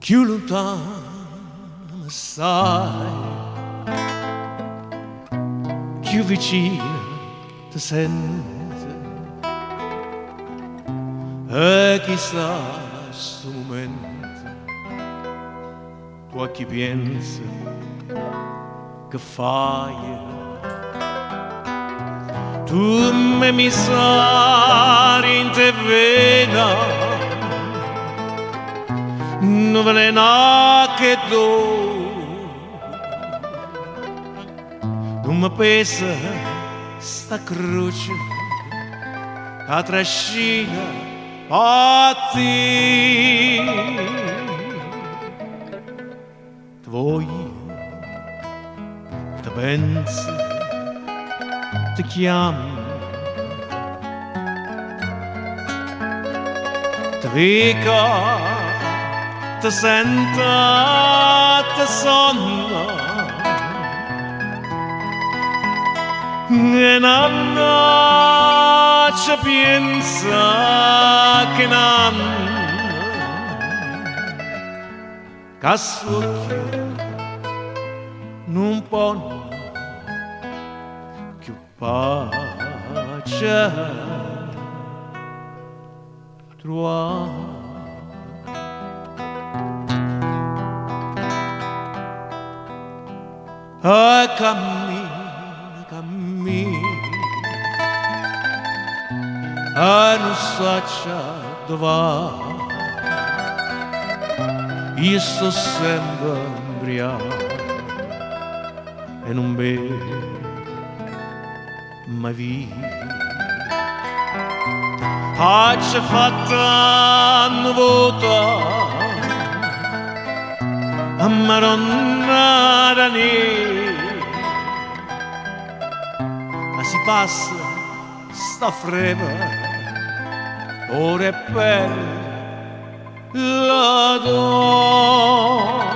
più lontano sai, più vicino ti senti, e chissà sto momento tu a chi pensi che fai, tu mi sai in te vena, non velena che tu non mi pesa sta croce a trascina a te. Ti voglio, ti penso, ti chiamo, ti dico, ti sento, ti sonno, e non ci pensa che non cassucchio non può più pace trovare. E cammino, cammino, e non so dove, io sto sempre imbriaco e non bevo mai via. Faccia fatta una volta a Maronna da ma si passa sta freva ora è per la donna.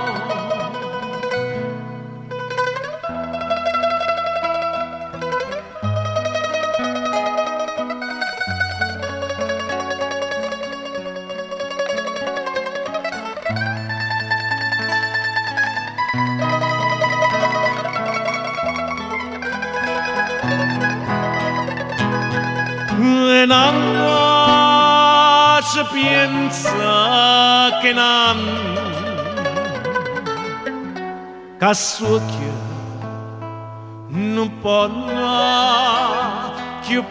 E non ci pensa che cassucchio non può più